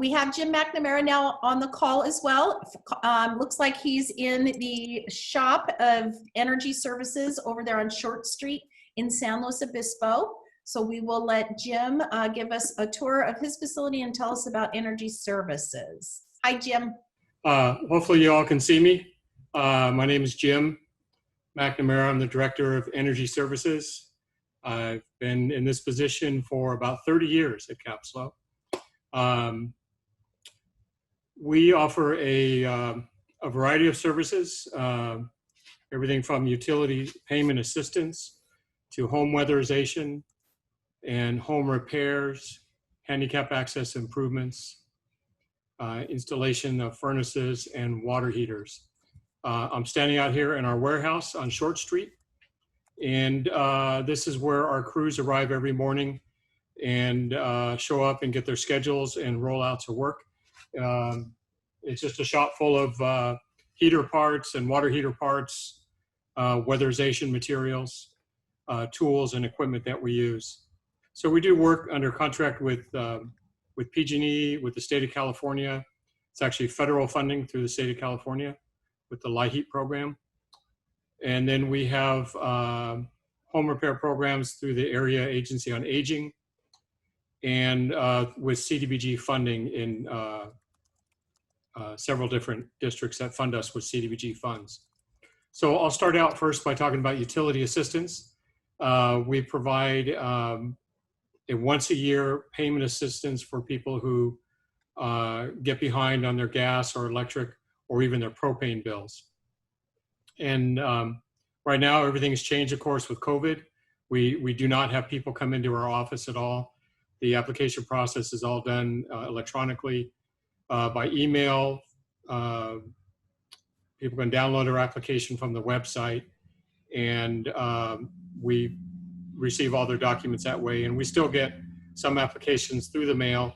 we have Jim McNamara now on the call as well. Looks like he's in the shop of Energy Services over there on Short Street in San Luis Obispo. So we will let Jim give us a tour of his facility and tell us about Energy Services. Hi, Jim. Hopefully you all can see me. My name is Jim McNamara. I'm the Director of Energy Services. I've been in this position for about 30 years at Capslo. We offer a variety of services, everything from utility payment assistance to home weatherization and home repairs, handicap access improvements, installation of furnaces and water heaters. I'm standing out here in our warehouse on Short Street, and this is where our crews arrive every morning and show up and get their schedules and roll out to work. It's just a shop full of heater parts and water heater parts, weatherization materials, tools and equipment that we use. So we do work under contract with PG&E, with the state of California. It's actually federal funding through the state of California with the LIHEAP program. And then we have home repair programs through the Area Agency on Aging and with CDBG funding in several different districts that fund us with CDBG funds. So I'll start out first by talking about utility assistance. We provide a once-a-year payment assistance for people who get behind on their gas or electric or even their propane bills. And right now, everything's changed, of course, with COVID. We do not have people come into our office at all. The application process is all done electronically by email. People can download our application from the website, and we receive all their documents that way. And we still get some applications through the mail.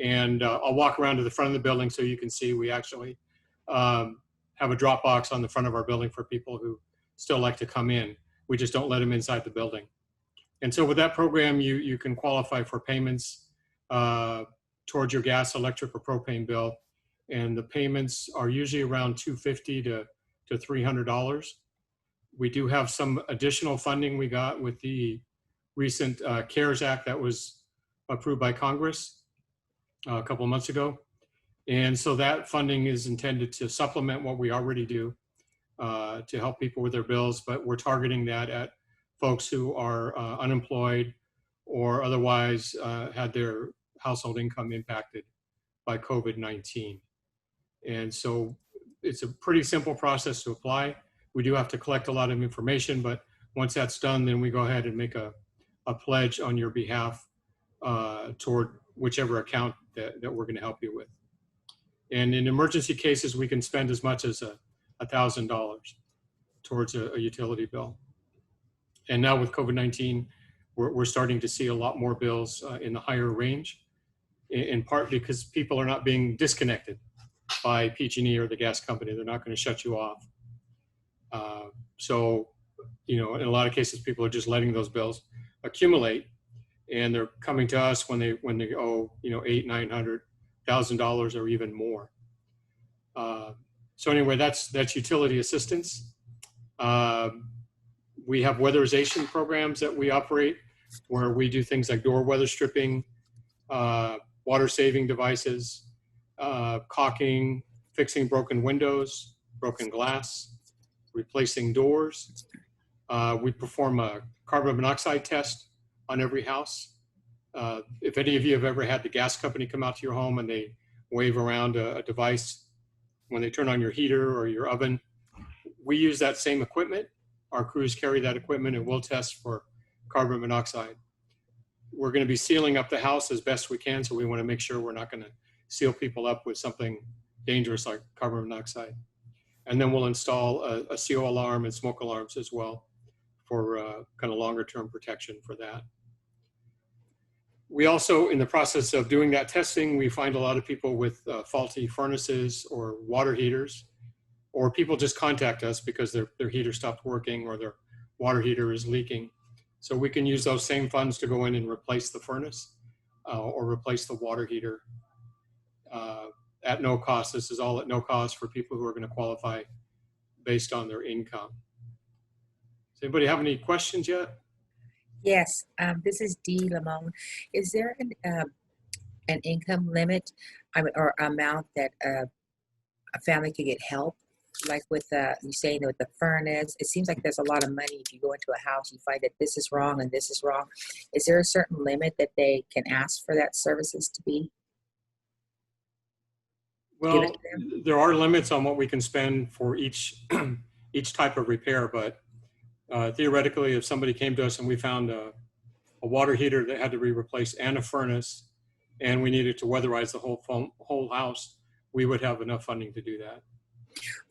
And I'll walk around to the front of the building so you can see we actually have a drop box on the front of our building for people who still like to come in. We just don't let them inside the building. And so with that program, you can qualify for payments towards your gas, electric, or propane bill. And the payments are usually around $250 to $300. We do have some additional funding we got with the recent CARES Act that was approved by Congress a couple of months ago. And so that funding is intended to supplement what we already do to help people with their bills, but we're targeting that at folks who are unemployed or otherwise had their household income impacted by COVID-19. And so it's a pretty simple process to apply. We do have to collect a lot of information, but once that's done, then we go ahead and make a pledge on your behalf toward whichever account that we're going to help you with. And in emergency cases, we can spend as much as $1,000 towards a utility bill. And now with COVID-19, we're starting to see a lot more bills in the higher range, in part because people are not being disconnected by PG&E or the gas company. They're not going to shut you off. So, you know, in a lot of cases, people are just letting those bills accumulate, and they're coming to us when they owe, you know, $800,000, $900,000 or even more. So anyway, that's utility assistance. We have weatherization programs that we operate where we do things like door weather stripping, water saving devices, caulking, fixing broken windows, broken glass, replacing doors. We perform a carbon monoxide test on every house. If any of you have ever had the gas company come out to your home and they wave around a device when they turn on your heater or your oven, we use that same equipment. Our crews carry that equipment and we'll test for carbon monoxide. We're going to be sealing up the house as best we can, so we want to make sure we're not going to seal people up with something dangerous like carbon monoxide. And then we'll install a CO alarm and smoke alarms as well for kind of longer term protection for that. We also, in the process of doing that testing, we find a lot of people with faulty furnaces or water heaters, or people just contact us because their heater stopped working or their water heater is leaking. So we can use those same funds to go in and replace the furnace or replace the water heater. at no cost. This is all at no cost for people who are going to qualify based on their income. Does anybody have any questions yet? Yes, this is Dee Lamone. Is there an income limit, or amount that a family could get help? Like with you saying with the furnace, it seems like there's a lot of money. If you go into a house, you find that this is wrong and this is wrong. Is there a certain limit that they can ask for that services to be? Give it Well, to them? there are limits on what we can spend for each each type of repair, but theoretically, if somebody came to us and we found a water heater that had to be replaced and a furnace, and we needed to weatherize the whole house, we would have enough funding to do that.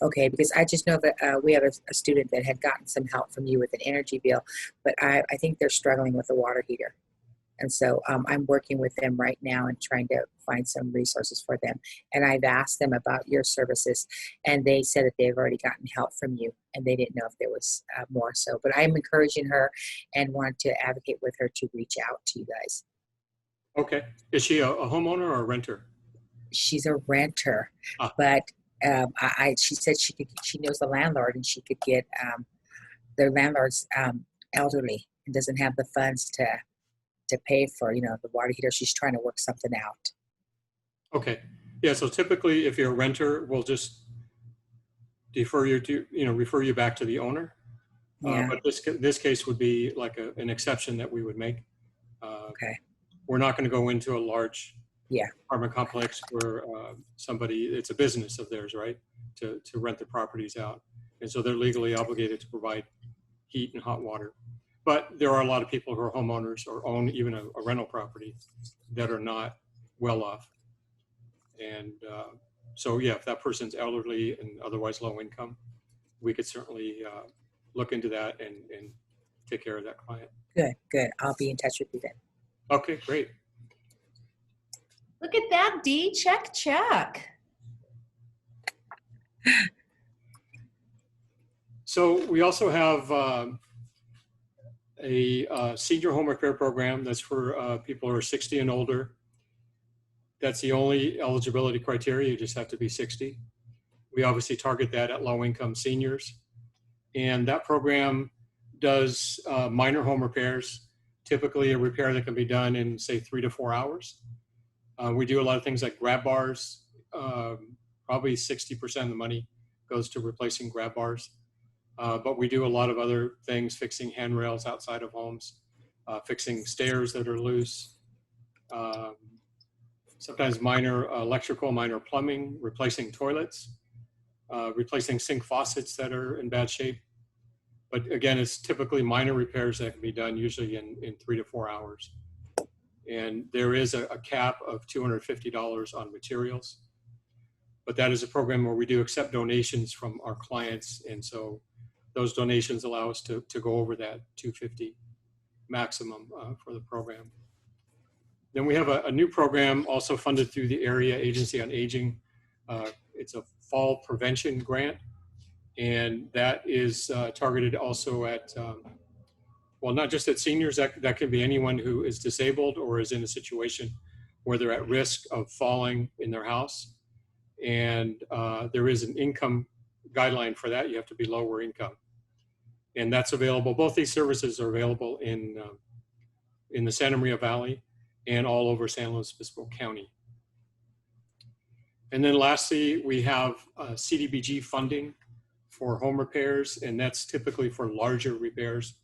Okay, because I just know that we have a student that had gotten some help from you with an energy bill, but I think they're struggling with the water heater. And so I'm working with them right now and trying to find some resources for them. And I've asked them about your services, and they said that they've already gotten help from you, and they didn't know if there was more so. But I'm encouraging her and want to advocate with her to reach out to you guys. Okay. Is she a homeowner or a renter? She's a renter, Ah. but she said she knows the landlord, and she could get the landlord's elderly and doesn't have the funds to pay for the water heater. She's trying to work something out. Okay. Yeah. So typically, if you're a renter, we'll just refer you back to the owner. Yeah. But this case would be like an exception that we would make. Okay. We're not going to go into a large Yeah. apartment complex where it's a business of theirs, right? To rent the properties out. And so they're legally obligated to provide heat and hot water. But there are a lot of people who are homeowners or own even a rental property that are not well off. And so, yeah, if that person's elderly and otherwise low income, we could certainly look into that and take care of that client. Good. I'll be in touch with you then. Okay, great. Look at that, Dee. Check. So we also have a senior home repair program that's for people who are 60 and older. That's the only eligibility criteria. You just have to be 60. We obviously target that at low income seniors. And that program does minor home repairs, typically a repair that can be done in, say, 3 to 4 hours. We do a lot of things like grab bars. Probably 60% of the money goes to replacing grab bars. But we do a lot of other things, fixing handrails outside of homes, fixing stairs that are loose, sometimes minor electrical, minor plumbing, replacing toilets, replacing sink faucets that are in bad shape. But again, it's typically minor repairs that can be done usually in 3 to 4 hours. And there is a cap of $250 on materials. But that is a program where we do accept donations from our clients. And so those donations allow us to go over that $250 maximum for the program. Then we have a new program also funded through the Area Agency on Aging. It's a fall prevention grant. And that is targeted also at, well, not just at seniors, that can be anyone who is disabled or is in a situation where they're at risk of falling in their house. And there is an income guideline for that. You have to be lower income. And that's available. Both these services are available in the Santa Maria Valley and all over San Luis Obispo County. And then lastly, we have CDBG funding for home repairs, and that's typically for larger repairs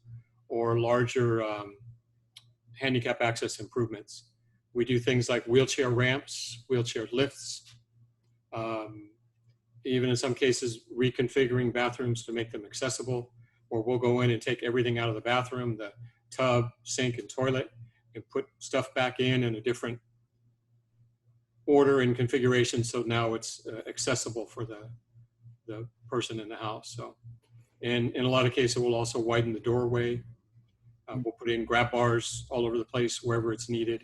or larger handicap access improvements. We do things like wheelchair ramps, wheelchair lifts, even in some cases reconfiguring bathrooms to make them accessible, or we'll go in and take everything out of the bathroom, the tub, sink, and toilet, and put stuff back in a different order and configuration, so now it's accessible for the person in the house. So, and in a lot of cases, we'll also widen the doorway. We'll put in grab bars all over the place wherever it's needed.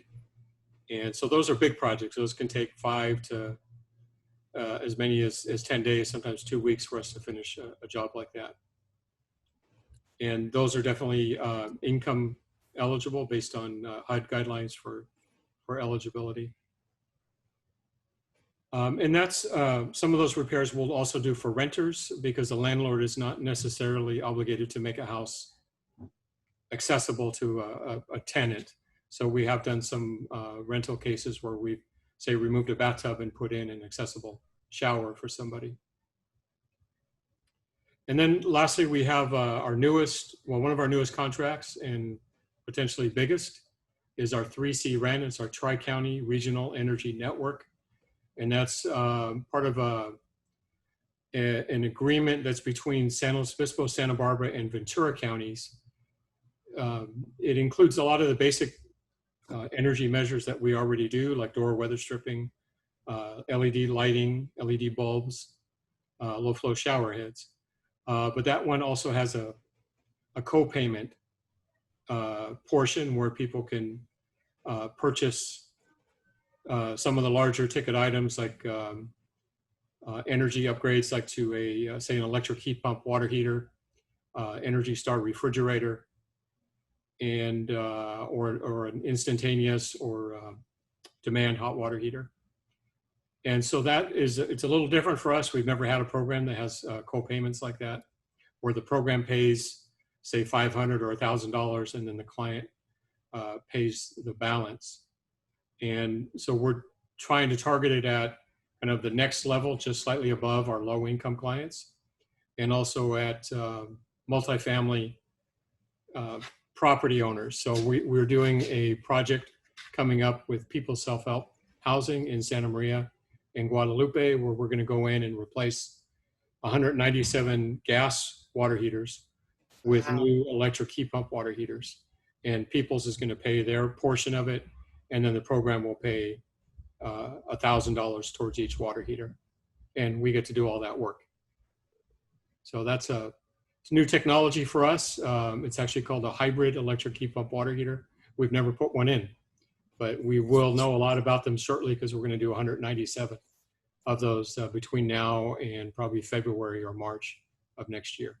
And so those are big projects. Those can take 5 to as many as 10 days, sometimes 2 weeks for us to finish a job like that. And those are definitely income eligible based on HUD guidelines for eligibility. And that's some of those repairs we'll also do for renters because the landlord is not necessarily obligated to make a house accessible to a tenant. So we have done some rental cases where we've, say, removed a bathtub and put in an accessible shower for somebody. And then lastly, we have our newest, well, one of our newest contracts and potentially biggest is our 3C REN. It's our Tri-County Regional Energy Network. And that's part of an agreement that's between San Luis Obispo, Santa Barbara, and Ventura counties. It includes a lot of the basic energy measures that we already do, like door weather stripping, LED lighting, LED bulbs, low flow shower heads. But that one also has a co-payment portion where people can purchase some of the larger ticket items like energy upgrades, like to a, say, an electric heat pump water heater, Energy Star refrigerator, and or an instantaneous or demand hot water heater. And so that is, it's a little different for us. We've never had a program that has co-payments like that, where the program pays, say, $500 or $1,000, and then the client pays the balance. And so we're trying to target it at kind of the next level, just slightly above our low income clients, and also at multifamily property owners. So we're doing a project coming up with People's Self-Help Housing in Santa Maria and Guadalupe, where we're going to go in and replace 197 gas water heaters with new electric heat pump water heaters. And People's is going to pay their portion of it, and then the program will pay $1,000 towards each water heater. And we get to do all that work. So that's it's new technology for us. It's actually called a hybrid electric heat pump water heater. We've never put one in, but we will know a lot about them shortly because we're going to do 197 of those between now and probably February or March of next year.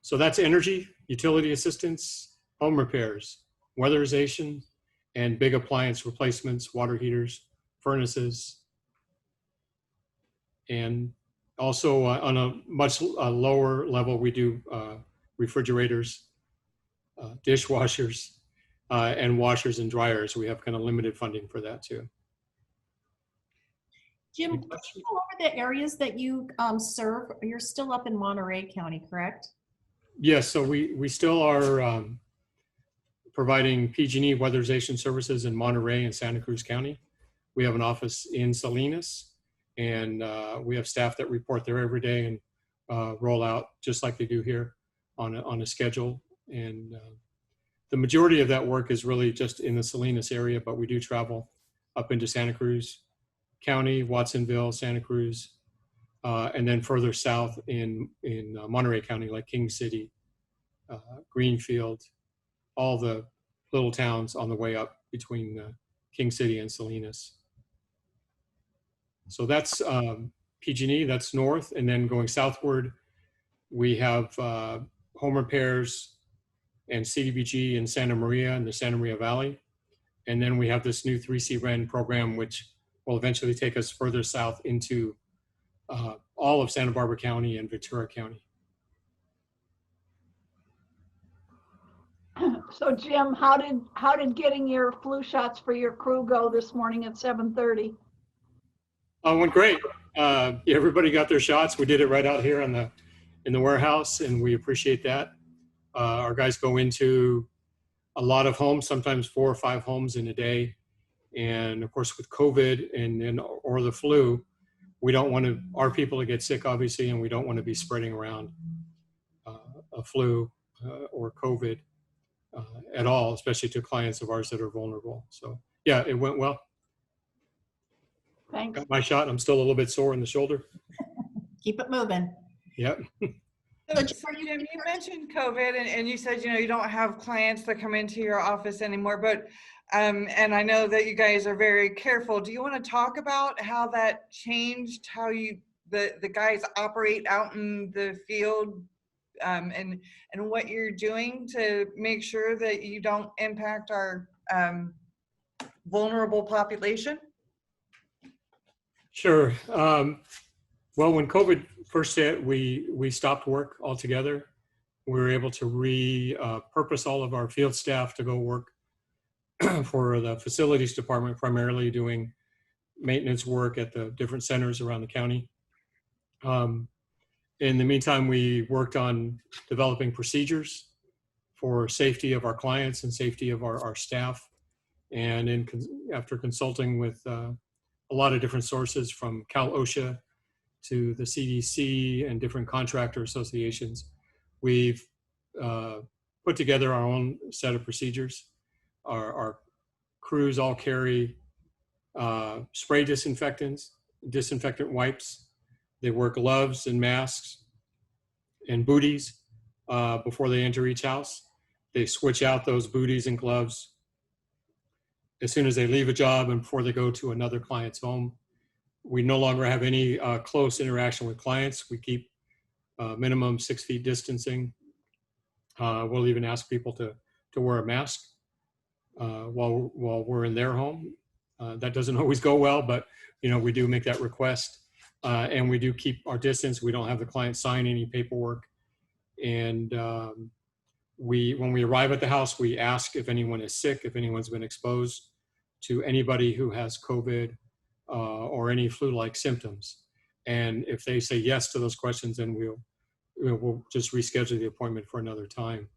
So that's energy, utility assistance, home repairs, weatherization, and big appliance replacements, water heaters, furnaces, and also on a much lower level, we do refrigerators, dishwashers, and washers and dryers. We have kind of limited funding for that too. Jim, can you go over the areas that you serve? You're still up in Monterey County, correct? Yes, so we still are providing PG&E weatherization services in Monterey and Santa Cruz County. We have an office in Salinas, and we have staff that report there every day and roll out just like they do here on a schedule. And the majority of that work is really just in the Salinas area, but we do travel up into Santa Cruz County, Watsonville, Santa Cruz, and then further south in Monterey County, like King City, Greenfield, all the little towns on the way up between King City and Salinas. So that's PG&E, that's north. And then going southward, we have home repairs and CDBG in Santa Maria and the Santa Maria Valley. And then we have this new 3C REN program, which will eventually take us further south into all of Santa Barbara County and Ventura County. So Jim, how did getting your flu shots for your crew go this morning at 7:30? Went great. Everybody got their shots. We did it right out here in the warehouse, and we appreciate that. Our guys go into a lot of homes, sometimes 4 or 5 homes in a day. And of course, with COVID or the flu, we don't want our people to get sick, obviously, and we don't want to be spreading around a flu or COVID at all, especially to clients of ours that are vulnerable. So yeah, it went well. Thanks. Got my shot. I'm still a little bit sore in the shoulder. Keep it moving. Yep. So Jim, you mentioned COVID, and you said, you don't have clients that come into your office anymore, but and I know that you guys are very careful. Do you want to talk about how that changed how the guys operate out in the field, and what you're doing to make sure that you don't impact our vulnerable population? Sure. Well, when COVID first hit, we stopped work altogether. We were able to repurpose all of our field staff to go work for the facilities department, primarily doing maintenance work at the different centers around the county. In the meantime, we worked on developing procedures for safety of our clients and safety of our staff. And after consulting with a lot of different sources, from Cal OSHA to the CDC and different contractor associations, we've put together our own set of procedures. Our crews all carry spray disinfectant wipes. They wear gloves and masks and booties before they enter each house. They switch out those booties and gloves as soon as they leave a job and before they go to another client's home. We no longer have any close interaction with clients. We keep minimum 6 feet distancing. We'll even ask people to wear a mask while we're in their home. That doesn't always go well, but we do make that request. And we do keep our distance. We don't have the client sign any paperwork. And when we arrive at the house, we ask if anyone is sick, if anyone's been exposed to anybody who has COVID or any flu-like symptoms. And if they say yes to those questions, then we'll just reschedule the appointment for another time.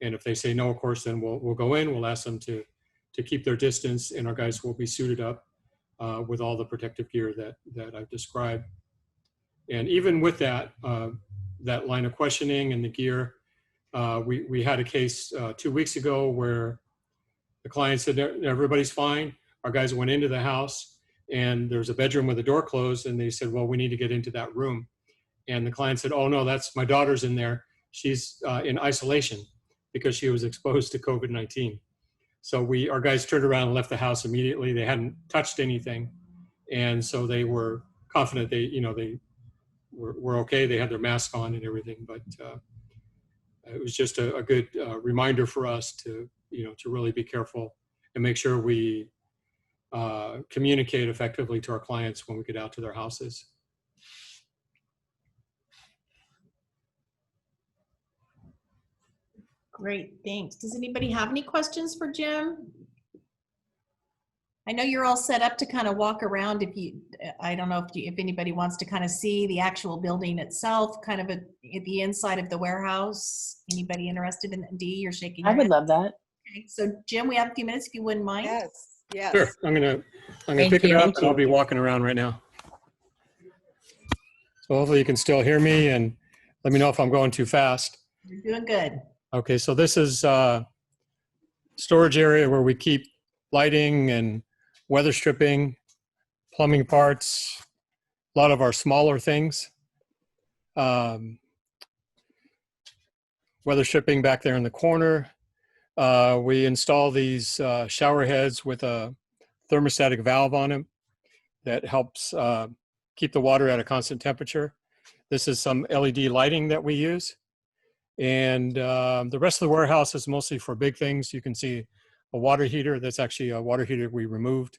And if they say no, of course, then we'll go in. We'll ask them to keep their distance, and our guys will be suited up with all the protective gear that I've described. And even with that line of questioning and the gear, we had a case 2 weeks ago where the client said everybody's fine. Our guys went into the house and there's a bedroom with the door closed, and they said, well, we need to get into that room. And the client said, oh no, that's my daughter's in there. She's in isolation because she was exposed to COVID-19. So our guys turned around and left the house immediately. They hadn't touched anything. And so they were confident they were okay. They had their mask on and everything, but it was just a good reminder for us to really be careful and make sure we communicate effectively to our clients when we get out to their houses. Great, thanks. Does anybody have any questions for Jim? I know you're all set up to kind of walk around. I don't know if anybody wants to kind of see the actual building itself, kind of at the inside of the warehouse. Anybody interested in that? Dee, you're shaking your I would head. love that. Okay, so Jim, we have a few minutes if you wouldn't mind. Yes, yes. Sure, I'm gonna Thank pick it you. up Thank and I'll you. be walking around right now. So hopefully you can still hear me, and let me know if I'm going too fast. You're doing good. Okay, so this is storage area where we keep lighting and weather stripping, plumbing parts, a lot of our smaller things. Weather stripping back there in the corner. We install these shower heads with a thermostatic valve on them that helps keep the water at a constant temperature. This is some LED lighting that we use. And the rest of the warehouse is mostly for big things. You can see a water heater. That's actually a water heater we removed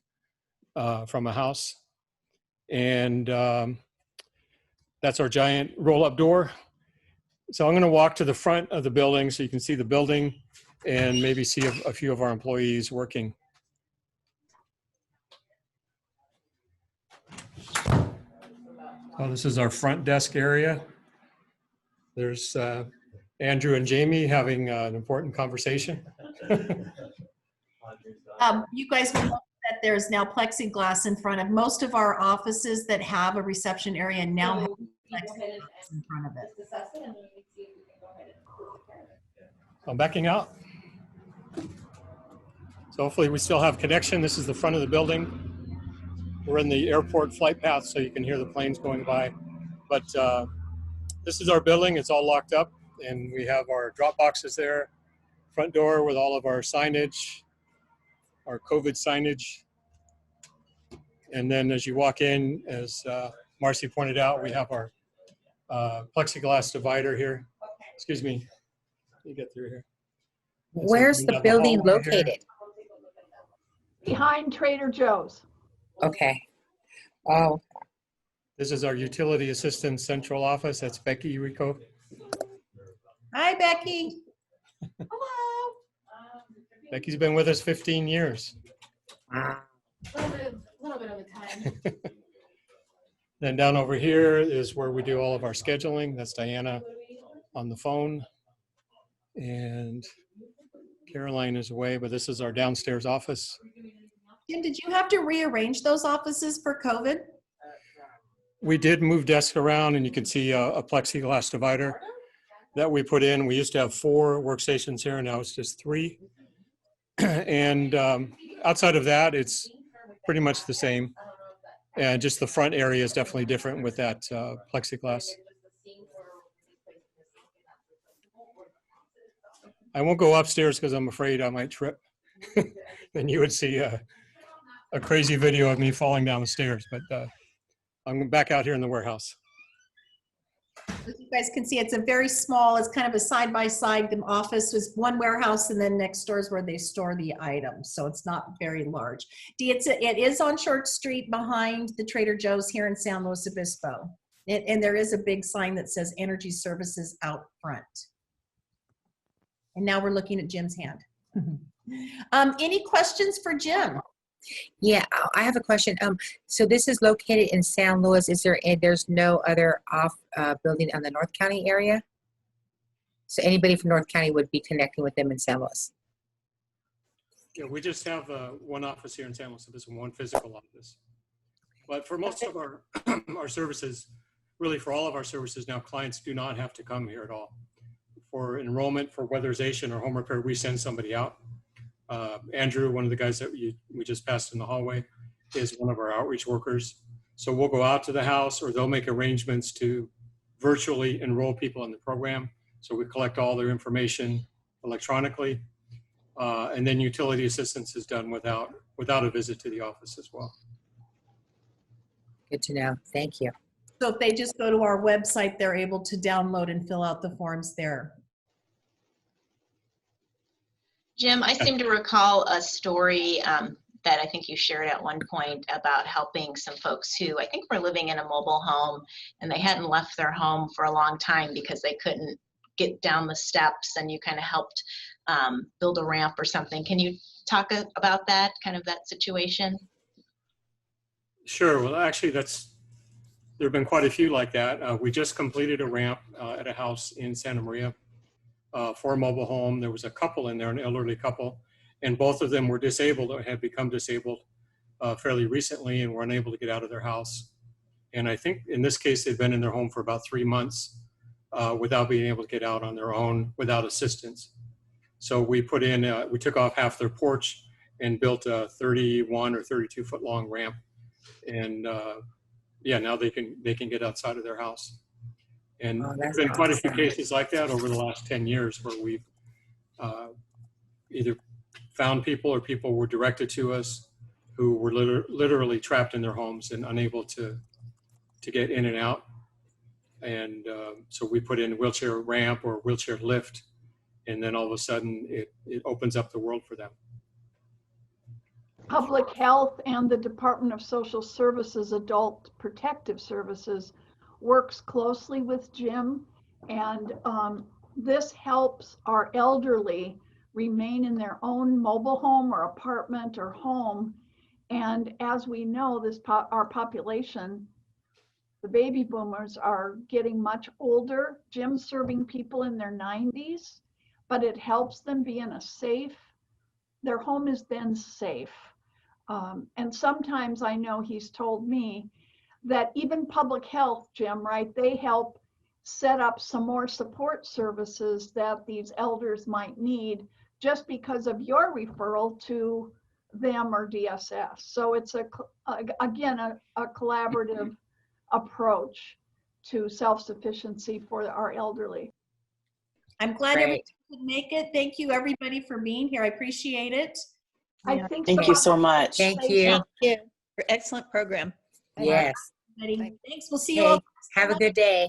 from a house. And that's our giant roll-up door. So I'm going to walk to the front of the building so you can see the building and maybe see a few of our employees working. So this is our front desk area. There's Andrew and Jamie having an important conversation. You guys will note that there's now plexiglass in front of most of our offices that have a reception area now have plexiglass in front of it. I'm backing out. So hopefully we still have connection. This is the front of the building. We're in the airport flight path, so you can hear the planes going by. But this is our building. It's all locked up, and we have our drop boxes there, front door with all of our signage, our COVID signage. And then as you walk in, as Marcy pointed out, we have our plexiglass divider here. Excuse me. Let me get through here. Where's We the have building hallway here. located? Behind Trader Joe's. Okay. Oh, This is our utility assistant central office. That's Becky Rico. Hi, Becky. Hello. Becky's been with us 15 years. wow. Little bit of a time. Then down over here is where we do all of our scheduling. That's Diana on the phone. And Caroline is away, but this is our downstairs office. Jim, did you have to rearrange those offices for COVID? We did move desks around, and you can see a plexiglass divider that we put in. We used to have 4 workstations here, now it's just 3. And outside of that, it's pretty much the same. And just the front area is definitely different with that plexiglass. I won't go upstairs because I'm afraid I might trip. Then you would see a crazy video of me falling down the stairs, but I'm back out here in the warehouse. As you guys can see, it's a very small, it's kind of a side-by-side. The office was one warehouse, and then next door is where they store the items. So it's not very large. It is on Short Street behind the Trader Joe's here in San Luis Obispo. And there is a big sign that says Energy Services out front. And now we're looking at Jim's hand. Any questions for Jim? Yeah, I have a question. So this is located in San Luis. There's no other building on the North County area? So anybody from North County would be connecting with them in San Luis? Yeah, we just have one office here in San Luis Obispo, one physical office. But for most of our our services, really for all of our services now, clients do not have to come here at all. For enrollment, for weatherization or home repair, we send somebody out. Andrew, one of the guys that we just passed in the hallway, is one of our outreach workers. So we'll go out to the house, or they'll make arrangements to virtually enroll people in the program. So we collect all their information electronically. And then utility assistance is done without a visit to the office as well. Good to know. Thank you. So if they just go to our website, they're able to download and fill out the forms there. Jim, I seem to recall a story that I think you shared at one point about helping some folks who I think were living in a mobile home, and they hadn't left their home for a long time because they couldn't get down the steps, and you kind of helped build a ramp or something. Can you talk about that, kind of that situation? Sure. Well, actually, there have been quite a few like that. We just completed a ramp at a house in Santa Maria for a mobile home. There was a couple in there, an elderly couple, and both of them were disabled or had become disabled fairly recently and were unable to get out of their house. And I think in this case, they've been in their home for about 3 months without being able to get out on their own without assistance. So we put in, we took off half their porch and built a 31 or 32 foot long ramp. And yeah, now they can get outside of their house. And Oh, there's that's been quite a few awesome. cases like that over the last 10 years where we've either found people or people were directed to us who were literally trapped in their homes and unable to get in and out. And so we put in a wheelchair ramp or wheelchair lift, and then all of a sudden it opens up the world for them. Public Health and the Department of Social Services Adult Protective Services works closely with Jim, and this helps our elderly remain in their own mobile home or apartment or home. And as we know, our population, the baby boomers, are getting much older. Jim's serving people in their 90s, but it helps them be in a safe, their home is then safe. And sometimes I know he's told me that even public health, Jim, right, they help set up some more support services that these elders might need just because of your referral to them or DSS. So it's again a collaborative approach to self-sufficiency for our elderly. I'm glad Great. everybody could make it. Thank you, everybody, for being here. I appreciate it. I Yeah. think Thank you so much. Thank you. Thank you for excellent program. Yes. Thanks. We'll see you Okay. all. Have a good day.